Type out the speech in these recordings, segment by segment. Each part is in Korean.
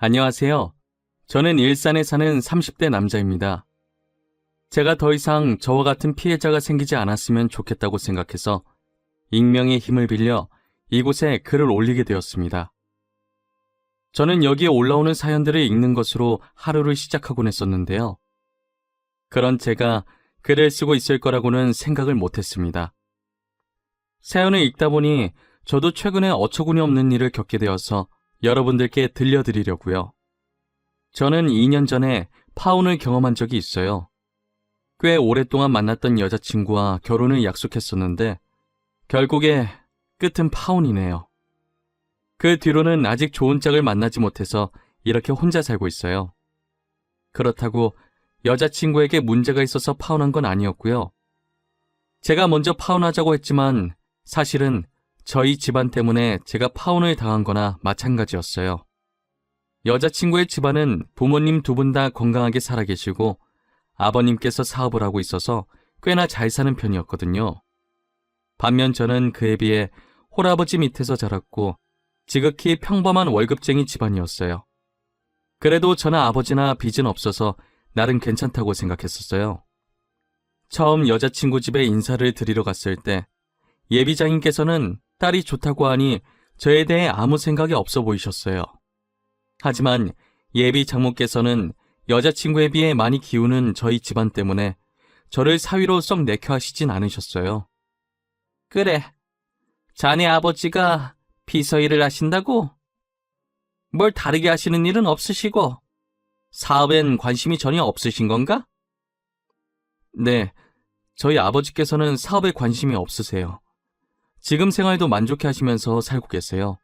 안녕하세요. 저는 일산에 사는 30대 남자입니다. 제가 더 이상 저와 같은 피해자가 생기지 않았으면 좋겠다고 생각해서 익명의 힘을 빌려 이곳에 글을 올리게 되었습니다. 저는 여기에 올라오는 사연들을 읽는 것으로 하루를 시작하곤 했었는데요. 그런 제가 글을 쓰고 있을 거라고는 생각을 못했습니다. 사연을 읽다 보니 저도 최근에 어처구니 없는 일을 겪게 되어서 여러분들께 들려드리려고요. 저는 2년 전에 파혼을 경험한 적이 있어요. 꽤 오랫동안 만났던 여자친구와 결혼을 약속했었는데 결국에 끝은 파혼이네요. 그 뒤로는 아직 좋은 짝을 만나지 못해서 이렇게 혼자 살고 있어요. 그렇다고 여자친구에게 문제가 있어서 파혼한 건 아니었고요. 제가 먼저 파혼하자고 했지만 사실은 저희 집안 때문에 제가 파혼을 당한 거나 마찬가지였어요. 여자친구의 집안은 부모님 두 분 다 건강하게 살아계시고 아버님께서 사업을 하고 있어서 꽤나 잘 사는 편이었거든요. 반면 저는 그에 비해 홀아버지 밑에서 자랐고 지극히 평범한 월급쟁이 집안이었어요. 그래도 저나 아버지나 빚은 없어서 나름 괜찮다고 생각했었어요. 처음 여자친구 집에 인사를 드리러 갔을 때 예비장인께서는 딸이 좋다고 하니 저에 대해 아무 생각이 없어 보이셨어요. 하지만 예비 장모께서는 여자친구에 비해 많이 기우는 저희 집안 때문에 저를 사위로 썩 내켜하시진 않으셨어요. 그래, 자네 아버지가 비서일을 하신다고? 뭘 다르게 하시는 일은 없으시고 사업엔 관심이 전혀 없으신 건가? 네, 저희 아버지께서는 사업에 관심이 없으세요. 지금 생활도 만족해 하시면서 살고 계세요.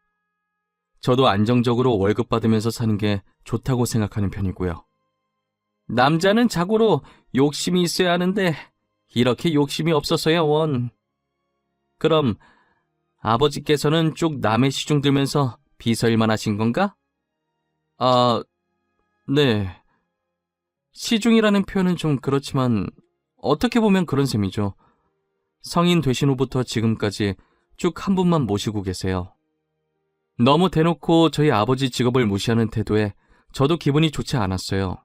저도 안정적으로 월급 받으면서 사는 게 좋다고 생각하는 편이고요. 남자는 자고로 욕심이 있어야 하는데 이렇게 욕심이 없어서야 원. 그럼 아버지께서는 쭉 남의 시중 들면서 비서일만 하신 건가? 네. 시중이라는 표현은 좀 그렇지만 어떻게 보면 그런 셈이죠. 성인 되신 후부터 지금까지 쭉 한 분만 모시고 계세요. 너무 대놓고 저희 아버지 직업을 무시하는 태도에 저도 기분이 좋지 않았어요.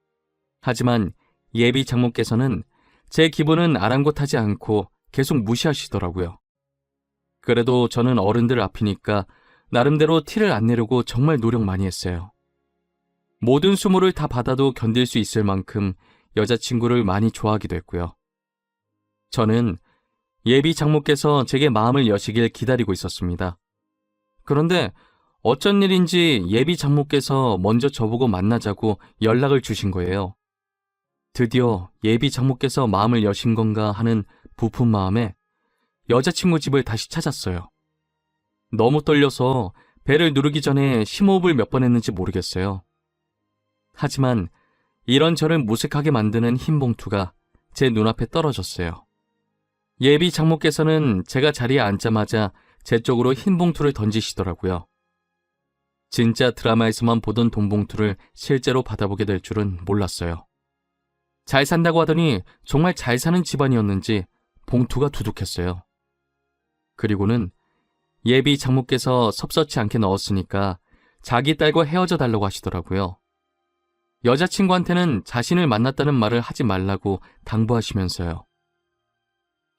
하지만 예비 장모께서는 제 기분은 아랑곳하지 않고 계속 무시하시더라고요. 그래도 저는 어른들 앞이니까 나름대로 티를 안 내려고 정말 노력 많이 했어요. 모든 수모를 다 받아도 견딜 수 있을 만큼 여자친구를 많이 좋아하기도 했고요. 저는 예비 장모께서 제게 마음을 여시길 기다리고 있었습니다. 그런데 어쩐 일인지 예비 장모께서 먼저 저보고 만나자고 연락을 주신 거예요. 드디어 예비 장모께서 마음을 여신 건가 하는 부푼 마음에 여자친구 집을 다시 찾았어요. 너무 떨려서 배를 누르기 전에 심호흡을 몇 번 했는지 모르겠어요. 하지만 이런 저를 무색하게 만드는 흰 봉투가 제 눈앞에 떨어졌어요. 예비 장모께서는 제가 자리에 앉자마자 제 쪽으로 흰 봉투를 던지시더라고요. 진짜 드라마에서만 보던 돈 봉투를 실제로 받아보게 될 줄은 몰랐어요. 잘 산다고 하더니 정말 잘 사는 집안이었는지 봉투가 두둑했어요. 그리고는 예비 장모께서 섭섭치 않게 넣었으니까 자기 딸과 헤어져 달라고 하시더라고요. 여자친구한테는 자신을 만났다는 말을 하지 말라고 당부하시면서요.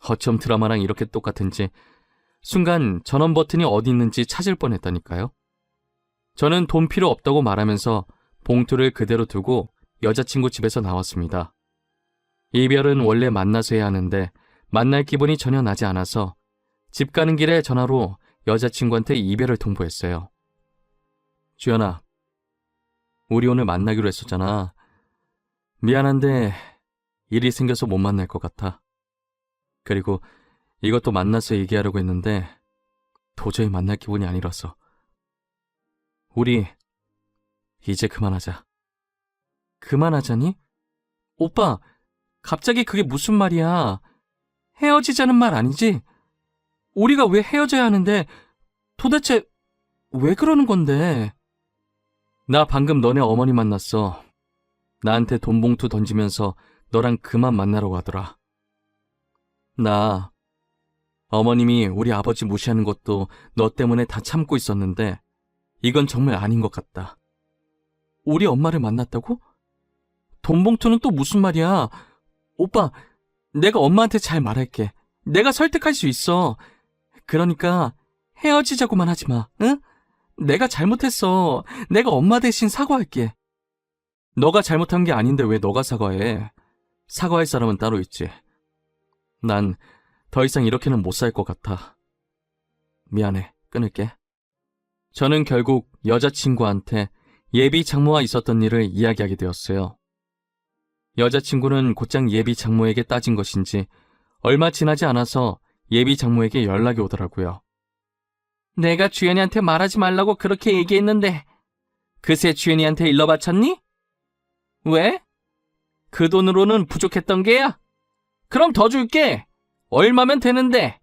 어쩜 드라마랑 이렇게 똑같은지 순간 전원 버튼이 어디 있는지 찾을 뻔했다니까요. 저는 돈 필요 없다고 말하면서 봉투를 그대로 두고 여자친구 집에서 나왔습니다. 이별은 원래 만나서 해야 하는데 만날 기분이 전혀 나지 않아서 집 가는 길에 전화로 여자친구한테 이별을 통보했어요. 주연아, 우리 오늘 만나기로 했었잖아. 미안한데 일이 생겨서 못 만날 것 같아. 그리고 이것도 만나서 얘기하려고 했는데 도저히 만날 기분이 아니라서. 우리 이제 그만하자. 그만하자니? 오빠, 갑자기 그게 무슨 말이야? 헤어지자는 말 아니지? 우리가 왜 헤어져야 하는데 도대체 왜 그러는 건데? 나 방금 너네 어머니 만났어. 나한테 돈 봉투 던지면서 너랑 그만 만나라고 하더라. 나 어머님이 우리 아버지 무시하는 것도 너 때문에 다 참고 있었는데 이건 정말 아닌 것 같다. 우리 엄마를 만났다고? 돈봉투는 또 무슨 말이야? 오빠, 내가 엄마한테 잘 말할게. 내가 설득할 수 있어. 그러니까 헤어지자고만 하지 마, 응? 내가 잘못했어. 내가 엄마 대신 사과할게. 너가 잘못한 게 아닌데 왜 너가 사과해? 사과할 사람은 따로 있지. 난 더 이상 이렇게는 못 살 것 같아. 미안해, 끊을게. 저는 결국 여자친구한테 예비 장모와 있었던 일을 이야기하게 되었어요. 여자친구는 곧장 예비 장모에게 따진 것인지 얼마 지나지 않아서 예비 장모에게 연락이 오더라고요. 내가 주연이한테 말하지 말라고 그렇게 얘기했는데 그새 주연이한테 일러 바쳤니? 왜? 그 돈으로는 부족했던 게야? 그럼 더 줄게. 얼마면 되는데?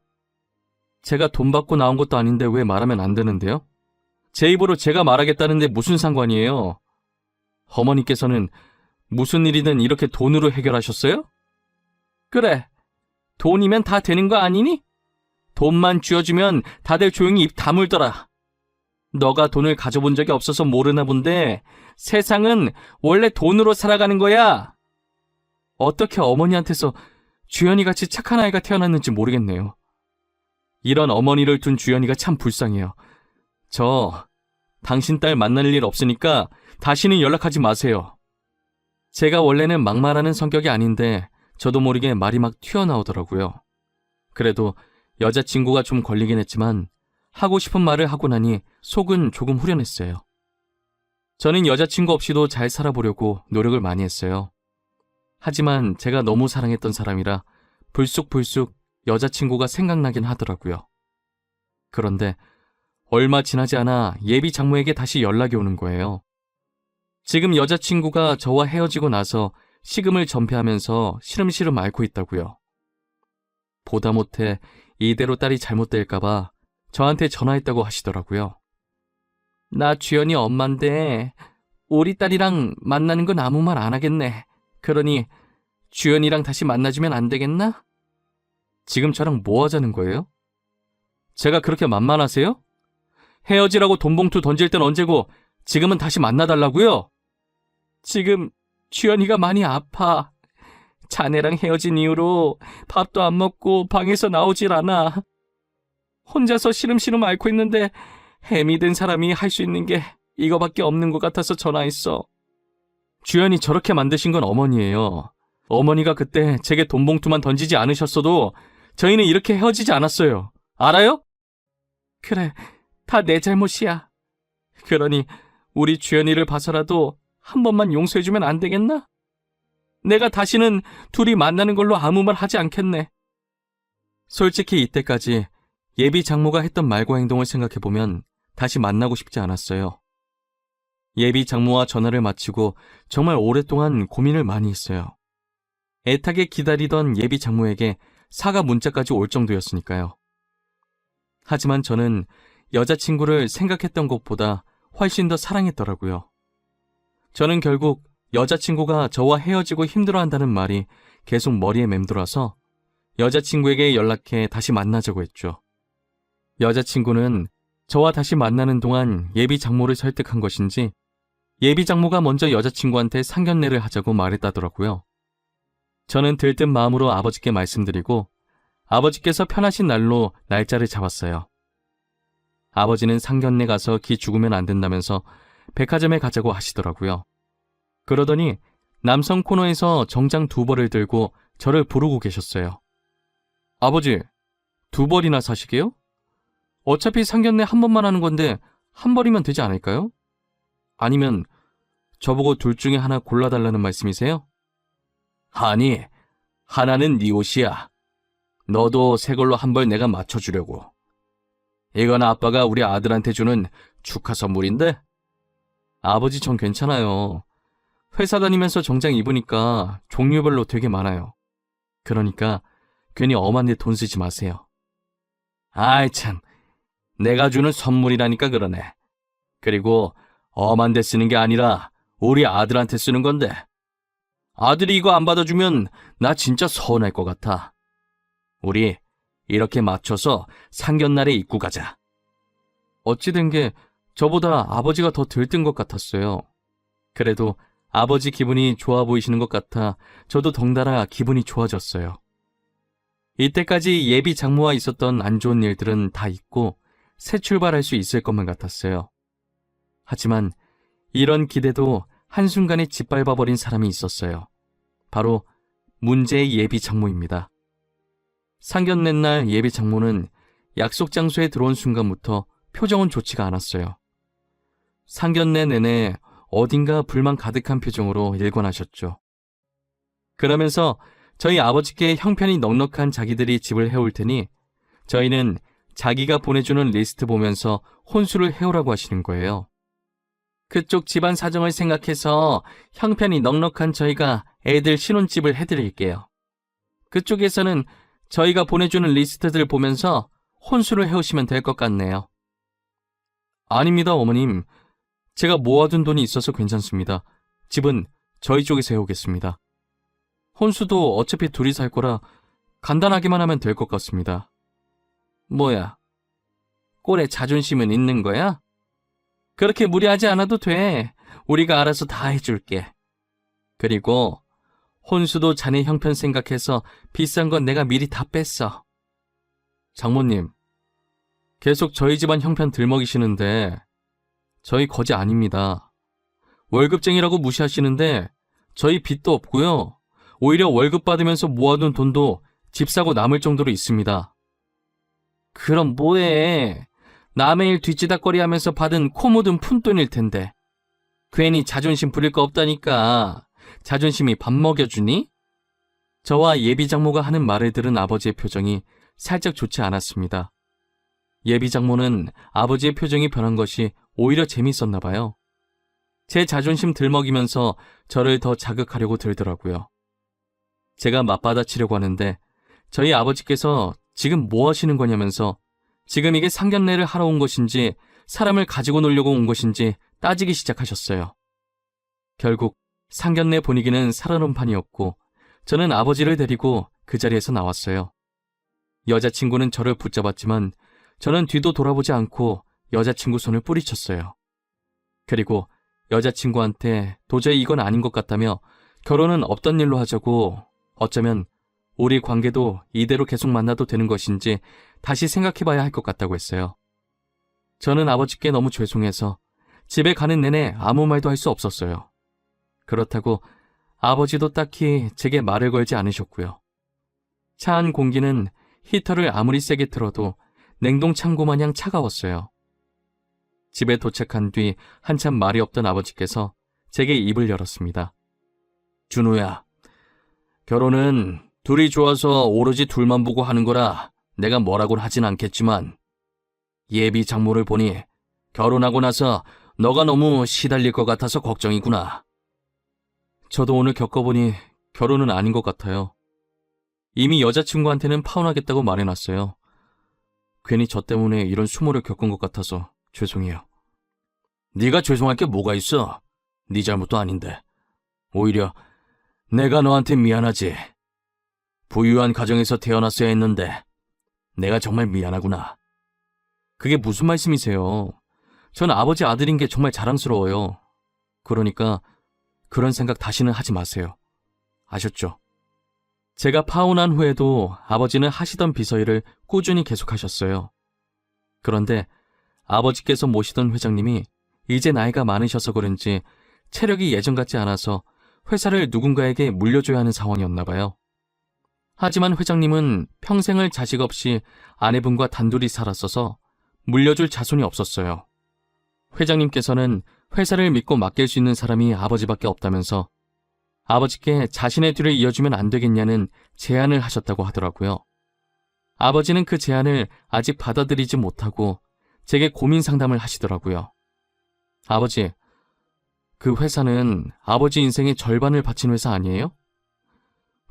제가 돈 받고 나온 것도 아닌데 왜 말하면 안 되는데요? 제 입으로 제가 말하겠다는데 무슨 상관이에요? 어머니께서는 무슨 일이든 이렇게 돈으로 해결하셨어요? 그래, 돈이면 다 되는 거 아니니? 돈만 쥐어주면 다들 조용히 입 다물더라. 너가 돈을 가져본 적이 없어서 모르나 본데 세상은 원래 돈으로 살아가는 거야. 어떻게 어머니한테서 주연이같이 착한 아이가 태어났는지 모르겠네요. 이런 어머니를 둔 주연이가 참 불쌍해요. 저 당신 딸 만날 일 없으니까 다시는 연락하지 마세요. 제가 원래는 막말하는 성격이 아닌데 저도 모르게 말이 막 튀어나오더라고요. 그래도 여자친구가 좀 걸리긴 했지만 하고 싶은 말을 하고 나니 속은 조금 후련했어요. 저는 여자친구 없이도 잘 살아보려고 노력을 많이 했어요. 하지만 제가 너무 사랑했던 사람이라 불쑥불쑥 여자친구가 생각나긴 하더라고요. 그런데 얼마 지나지 않아 예비 장모에게 다시 연락이 오는 거예요. 지금 여자친구가 저와 헤어지고 나서 식음을 전폐하면서 시름시름 앓고 있다고요. 보다 못해 이대로 딸이 잘못될까봐 저한테 전화했다고 하시더라고요. 나 주연이 엄마인데 우리 딸이랑 만나는 건 아무 말 안 하겠네. 그러니 주연이랑 다시 만나주면 안 되겠나? 지금 저랑 뭐 하자는 거예요? 제가 그렇게 만만하세요? 헤어지라고 돈봉투 던질 땐 언제고 지금은 다시 만나달라고요? 지금 주연이가 많이 아파. 자네랑 헤어진 이후로 밥도 안 먹고 방에서 나오질 않아. 혼자서 시름시름 앓고 있는데 햄이 된 사람이 할 수 있는 게 이거밖에 없는 것 같아서 전화했어. 주연이 저렇게 만드신 건 어머니예요. 어머니가 그때 제게 돈봉투만 던지지 않으셨어도 저희는 이렇게 헤어지지 않았어요. 알아요? 그래, 다 내 잘못이야. 그러니 우리 주연이를 봐서라도 한 번만 용서해주면 안 되겠나? 내가 다시는 둘이 만나는 걸로 아무 말 하지 않겠네. 솔직히 이때까지 예비 장모가 했던 말과 행동을 생각해보면 다시 만나고 싶지 않았어요. 예비 장모와 전화를 마치고 정말 오랫동안 고민을 많이 했어요. 애타게 기다리던 예비 장모에게 사과 문자까지 올 정도였으니까요. 하지만 저는 여자친구를 생각했던 것보다 훨씬 더 사랑했더라고요. 저는 결국 여자친구가 저와 헤어지고 힘들어한다는 말이 계속 머리에 맴돌아서 여자친구에게 연락해 다시 만나자고 했죠. 여자친구는 저와 다시 만나는 동안 예비 장모를 설득한 것인지 예비 장모가 먼저 여자친구한테 상견례를 하자고 말했다더라고요. 저는 들뜬 마음으로 아버지께 말씀드리고 아버지께서 편하신 날로 날짜를 잡았어요. 아버지는 상견례 가서 기 죽으면 안 된다면서 백화점에 가자고 하시더라고요. 그러더니 남성 코너에서 정장 2벌을 들고 저를 부르고 계셨어요. 아버지, 2벌이나 사시게요? 어차피 상견례 한 번만 하는 건데 한 벌이면 되지 않을까요? 아니면 저보고 둘 중에 하나 골라달라는 말씀이세요? 아니, 하나는 네 옷이야. 너도 새 걸로 한 벌 내가 맞춰주려고. 이건 아빠가 우리 아들한테 주는 축하 선물인데? 아버지 전 괜찮아요. 회사 다니면서 정장 입으니까 종류별로 되게 많아요. 그러니까 괜히 엄한 데 돈 쓰지 마세요. 아이 참, 내가 주는 선물이라니까 그러네. 그리고 엄한 데 쓰는 게 아니라 우리 아들한테 쓰는 건데 아들이 이거 안 받아주면 나 진짜 서운할 것 같아. 우리 이렇게 맞춰서 상견날에 입고 가자. 어찌 된 게 저보다 아버지가 더 들뜬 것 같았어요. 그래도 아버지 기분이 좋아 보이시는 것 같아 저도 덩달아 기분이 좋아졌어요. 이때까지 예비 장모와 있었던 안 좋은 일들은 다 잊고 새 출발할 수 있을 것만 같았어요. 하지만 이런 기대도 한순간에 짓밟아버린 사람이 있었어요. 바로 문제의 예비 장모입니다. 상견례 날 예비 장모는 약속 장소에 들어온 순간부터 표정은 좋지가 않았어요. 상견례 내내 어딘가 불만 가득한 표정으로 일관하셨죠. 그러면서 저희 아버지께 형편이 넉넉한 자기들이 집을 해올 테니 저희는 자기가 보내주는 리스트 보면서 혼수를 해오라고 하시는 거예요. 그쪽 집안 사정을 생각해서 형편이 넉넉한 저희가 애들 신혼집을 해드릴게요. 그쪽에서는 저희가 보내주는 리스트들 보면서 혼수를 해오시면 될 것 같네요. 아닙니다, 어머님. 제가 모아둔 돈이 있어서 괜찮습니다. 집은 저희 쪽에서 해오겠습니다. 혼수도 어차피 둘이 살 거라 간단하게만 하면 될 것 같습니다. 뭐야? 꼴에 자존심은 있는 거야? 그렇게 무리하지 않아도 돼. 우리가 알아서 다 해줄게. 그리고 혼수도 자네 형편 생각해서 비싼 건 내가 미리 다 뺐어. 장모님, 계속 저희 집안 형편 들먹이시는데 저희 거지 아닙니다. 월급쟁이라고 무시하시는데 저희 빚도 없고요. 오히려 월급 받으면서 모아둔 돈도 집 사고 남을 정도로 있습니다. 그럼 뭐해? 남의 일 뒤지다꺼리 하면서 받은 코 묻은 푼돈일 텐데. 괜히 자존심 부릴 거 없다니까. 자존심이 밥 먹여주니? 저와 예비 장모가 하는 말을 들은 아버지의 표정이 살짝 좋지 않았습니다. 예비 장모는 아버지의 표정이 변한 것이 오히려 재밌었나 봐요. 제 자존심 들먹이면서 저를 더 자극하려고 들더라고요. 제가 맞받아치려고 하는데 저희 아버지께서 지금 뭐 하시는 거냐면서 지금 이게 상견례를 하러 온 것인지 사람을 가지고 놀려고 온 것인지 따지기 시작하셨어요. 결국 상견례 분위기는 살아놓은 판이었고 저는 아버지를 데리고 그 자리에서 나왔어요. 여자친구는 저를 붙잡았지만 저는 뒤도 돌아보지 않고 여자친구 손을 뿌리쳤어요. 그리고 여자친구한테 도저히 이건 아닌 것 같다며 결혼은 없던 일로 하자고, 어쩌면 우리 관계도 이대로 계속 만나도 되는 것인지 다시 생각해봐야 할 것 같다고 했어요. 저는 아버지께 너무 죄송해서 집에 가는 내내 아무 말도 할 수 없었어요. 그렇다고 아버지도 딱히 제게 말을 걸지 않으셨고요. 차 안 공기는 히터를 아무리 세게 틀어도 냉동 창고 마냥 차가웠어요. 집에 도착한 뒤 한참 말이 없던 아버지께서 제게 입을 열었습니다. 준우야, 결혼은 둘이 좋아서 오로지 둘만 보고 하는 거라 내가 뭐라고는 하진 않겠지만 예비 장모를 보니 결혼하고 나서 너가 너무 시달릴 것 같아서 걱정이구나. 저도 오늘 겪어보니 결혼은 아닌 것 같아요. 이미 여자친구한테는 파혼하겠다고 말해놨어요. 괜히 저 때문에 이런 수모를 겪은 것 같아서 죄송해요. 네가 죄송할 게 뭐가 있어? 네 잘못도 아닌데. 오히려 내가 너한테 미안하지. 부유한 가정에서 태어났어야 했는데 내가 정말 미안하구나. 그게 무슨 말씀이세요? 전 아버지 아들인 게 정말 자랑스러워요. 그러니까 그런 생각 다시는 하지 마세요. 아셨죠? 제가 파혼한 후에도 아버지는 하시던 비서일을 꾸준히 계속하셨어요. 그런데 아버지께서 모시던 회장님이 이제 나이가 많으셔서 그런지 체력이 예전 같지 않아서 회사를 누군가에게 물려줘야 하는 상황이었나 봐요. 하지만 회장님은 평생을 자식 없이 아내분과 단둘이 살았어서 물려줄 자손이 없었어요. 회장님께서는 회사를 믿고 맡길 수 있는 사람이 아버지밖에 없다면서 아버지께 자신의 뒤를 이어주면 안 되겠냐는 제안을 하셨다고 하더라고요. 아버지는 그 제안을 아직 받아들이지 못하고 제게 고민 상담을 하시더라고요. 아버지, 그 회사는 아버지 인생의 절반을 바친 회사 아니에요?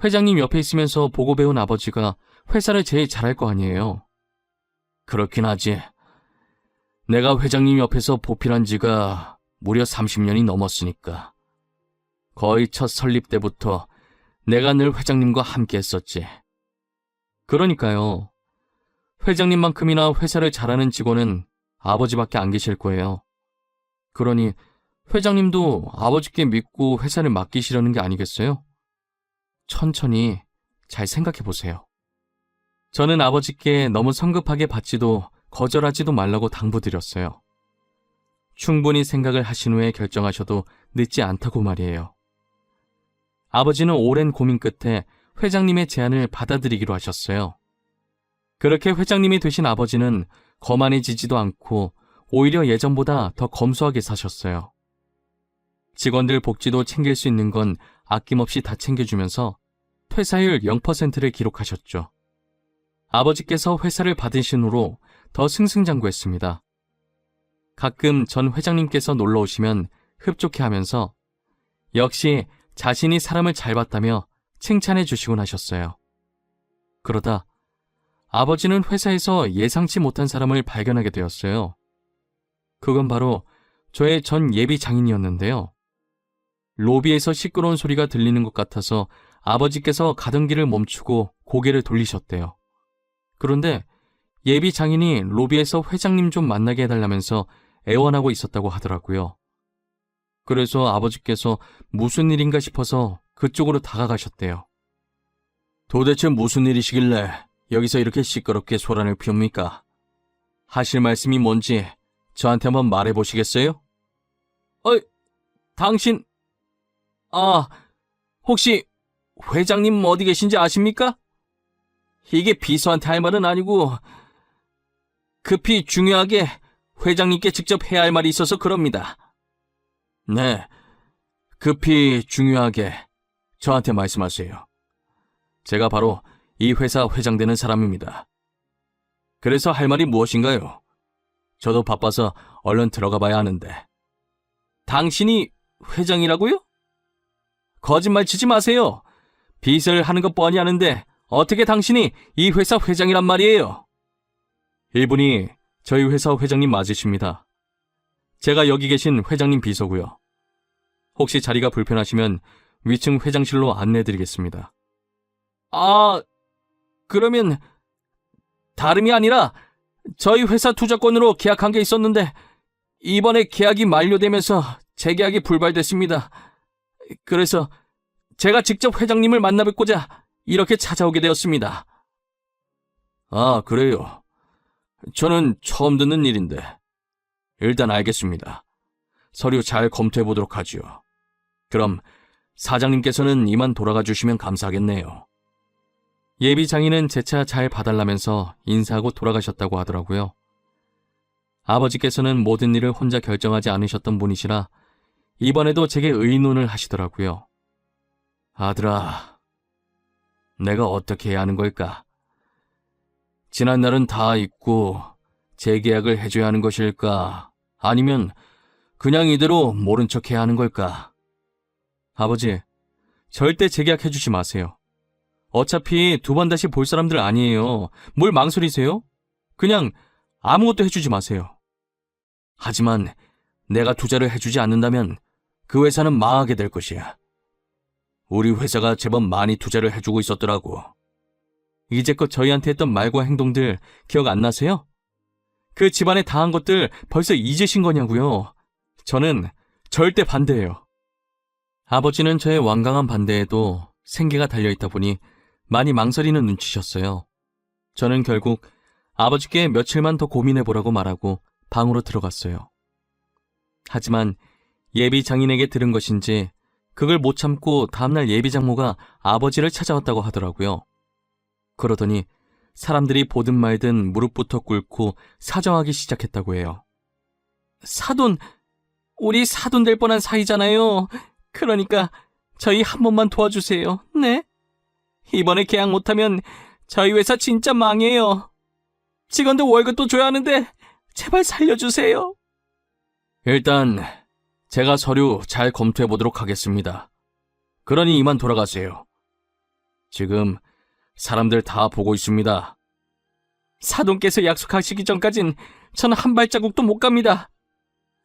회장님 옆에 있으면서 보고 배운 아버지가 회사를 제일 잘할 거 아니에요? 그렇긴 하지. 내가 회장님 옆에서 보필한 지가 무려 30년이 넘었으니까. 거의 첫 설립 때부터 내가 늘 회장님과 함께 했었지. 그러니까요. 회장님만큼이나 회사를 잘하는 직원은 아버지밖에 안 계실 거예요. 그러니 회장님도 아버지께 믿고 회사를 맡기시려는 게 아니겠어요? 천천히 잘 생각해 보세요. 저는 아버지께 너무 성급하게 받지도 거절하지도 말라고 당부드렸어요. 충분히 생각을 하신 후에 결정하셔도 늦지 않다고 말이에요. 아버지는 오랜 고민 끝에 회장님의 제안을 받아들이기로 하셨어요. 그렇게 회장님이 되신 아버지는 거만해지지도 않고 오히려 예전보다 더 검소하게 사셨어요. 직원들 복지도 챙길 수 있는 건 아낌없이 다 챙겨주면서 퇴사율 0%를 기록하셨죠. 아버지께서 회사를 받으신 후로 더 승승장구했습니다. 가끔 전 회장님께서 놀러 오시면 흡족해하면서 역시 자신이 사람을 잘 봤다며 칭찬해 주시곤 하셨어요. 그러다 아버지는 회사에서 예상치 못한 사람을 발견하게 되었어요. 그건 바로 저의 전 예비 장인이었는데요. 로비에서 시끄러운 소리가 들리는 것 같아서 아버지께서 가던 길을 멈추고 고개를 돌리셨대요. 그런데 예비 장인이 로비에서 회장님 좀 만나게 해달라면서 애원하고 있었다고 하더라고요. 그래서 아버지께서 무슨 일인가 싶어서 그쪽으로 다가가셨대요. 도대체 무슨 일이시길래 여기서 이렇게 시끄럽게 소란을 피웁니까? 하실 말씀이 뭔지 저한테 한번 말해보시겠어요? 당신... 혹시 회장님 어디 계신지 아십니까? 이게 비서한테 할 말은 아니고 급히 중요하게 회장님께 직접 해야 할 말이 있어서 그럽니다. 네, 급히 중요하게 저한테 말씀하세요. 제가 바로 이 회사 회장 되는 사람입니다. 그래서 할 말이 무엇인가요? 저도 바빠서 얼른 들어가 봐야 하는데. 당신이 회장이라고요? 거짓말 치지 마세요. 빚을 하는 것 뻔히 아는데 어떻게 당신이 이 회사 회장이란 말이에요? 이분이 저희 회사 회장님 맞으십니다. 제가 여기 계신 회장님 비서고요. 혹시 자리가 불편하시면 위층 회장실로 안내드리겠습니다. 그러면 다름이 아니라 저희 회사 투자권으로 계약한 게 있었는데 이번에 계약이 만료되면서 재계약이 불발됐습니다. 그래서 제가 직접 회장님을 만나 뵙고자 이렇게 찾아오게 되었습니다. 그래요. 저는 처음 듣는 일인데 일단 알겠습니다. 서류 잘 검토해 보도록 하지요. 그럼 사장님께서는 이만 돌아가 주시면 감사하겠네요. 예비 장인은 제 차 잘 봐달라면서 인사하고 돌아가셨다고 하더라고요. 아버지께서는 모든 일을 혼자 결정하지 않으셨던 분이시라 이번에도 제게 의논을 하시더라고요. 아들아, 내가 어떻게 해야 하는 걸까? 지난 날은 다 잊고 재계약을 해줘야 하는 것일까? 아니면 그냥 이대로 모른 척 해야 하는 걸까? 아버지, 절대 재계약해주지 마세요. 어차피 두 번 다시 볼 사람들 아니에요. 뭘 망설이세요? 그냥 아무것도 해주지 마세요. 하지만 내가 투자를 해주지 않는다면 그 회사는 망하게 될 것이야. 우리 회사가 제법 많이 투자를 해주고 있었더라고. 이제껏 저희한테 했던 말과 행동들 기억 안 나세요? 그 집안에 당한 것들 벌써 잊으신 거냐고요. 저는 절대 반대예요. 아버지는 저의 완강한 반대에도 생계가 달려있다 보니 많이 망설이는 눈치셨어요. 저는 결국 아버지께 며칠만 더 고민해보라고 말하고 방으로 들어갔어요. 하지만 예비 장인에게 들은 것인지 그걸 못 참고 다음날 예비 장모가 아버지를 찾아왔다고 하더라고요. 그러더니 사람들이 보든 말든 무릎부터 꿇고 사정하기 시작했다고 해요. 사돈, 우리 사돈 될 뻔한 사이잖아요. 그러니까 저희 한 번만 도와주세요. 네? 이번에 계약 못하면 저희 회사 진짜 망해요. 직원들 월급도 줘야 하는데 제발 살려주세요. 일단 제가 서류 잘 검토해보도록 하겠습니다. 그러니 이만 돌아가세요. 지금 사람들 다 보고 있습니다. 사돈께서 약속하시기 전까진 전 한 발자국도 못 갑니다.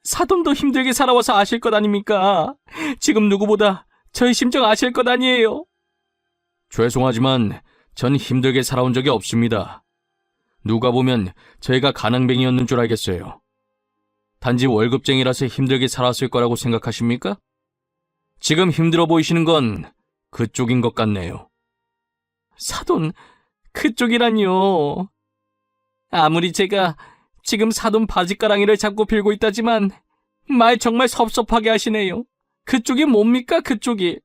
사돈도 힘들게 살아와서 아실 것 아닙니까? 지금 누구보다 저희 심정 아실 것 아니에요. 죄송하지만 전 힘들게 살아온 적이 없습니다. 누가 보면 저희가 가난뱅이였는 줄 알겠어요. 단지 월급쟁이라서 힘들게 살았을 거라고 생각하십니까? 지금 힘들어 보이시는 건 그쪽인 것 같네요. 사돈, 그쪽이라니요. 아무리 제가 지금 사돈 바지가랑이를 잡고 빌고 있다지만 말 정말 섭섭하게 하시네요. 그쪽이 뭡니까, 그쪽이?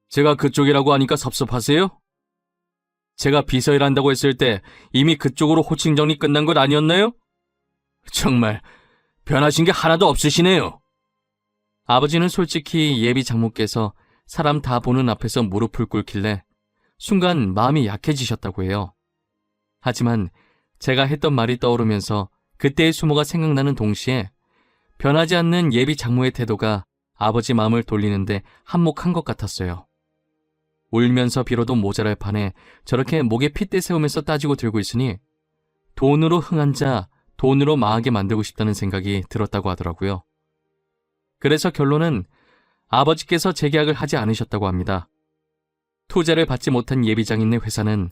제가 그쪽이라고 하니까 섭섭하세요? 제가 비서일 한다고 했을 때 이미 그쪽으로 호칭 정리 끝난 것 아니었나요? 정말 변하신 게 하나도 없으시네요. 아버지는 솔직히 예비 장모께서 사람 다 보는 앞에서 무릎을 꿇길래 순간 마음이 약해지셨다고 해요. 하지만 제가 했던 말이 떠오르면서 그때의 수모가 생각나는 동시에 변하지 않는 예비 장모의 태도가 아버지 마음을 돌리는데 한몫한 것 같았어요. 울면서 빌어도 모자랄 판에 저렇게 목에 핏대 세우면서 따지고 들고 있으니 돈으로 흥한 자, 돈으로 망하게 만들고 싶다는 생각이 들었다고 하더라고요. 그래서 결론은 아버지께서 재계약을 하지 않으셨다고 합니다. 투자를 받지 못한 예비장인의 회사는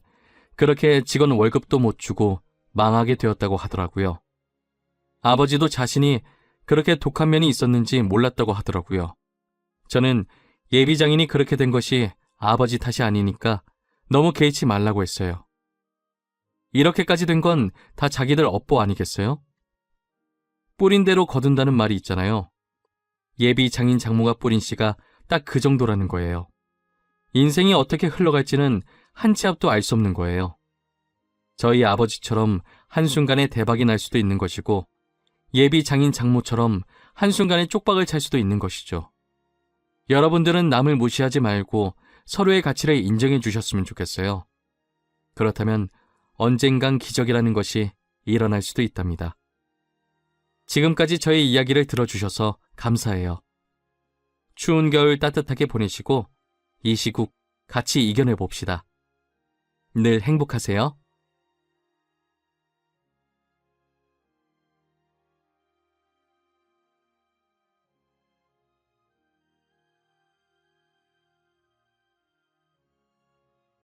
그렇게 직원 월급도 못 주고 망하게 되었다고 하더라고요. 아버지도 자신이 그렇게 독한 면이 있었는지 몰랐다고 하더라고요. 저는 예비장인이 그렇게 된 것이 아버지 탓이 아니니까 너무 개의치 말라고 했어요. 이렇게까지 된 건 다 자기들 업보 아니겠어요? 뿌린 대로 거둔다는 말이 있잖아요. 예비 장인 장모가 뿌린 씨가 딱 그 정도라는 거예요. 인생이 어떻게 흘러갈지는 한 치 앞도 알 수 없는 거예요. 저희 아버지처럼 한순간에 대박이 날 수도 있는 것이고 예비 장인 장모처럼 한순간에 쪽박을 찰 수도 있는 것이죠. 여러분들은 남을 무시하지 말고 서로의 가치를 인정해 주셨으면 좋겠어요. 그렇다면 언젠간 기적이라는 것이 일어날 수도 있답니다. 지금까지 저의 이야기를 들어주셔서 감사해요. 추운 겨울 따뜻하게 보내시고 이 시국 같이 이겨내 봅시다. 늘 행복하세요.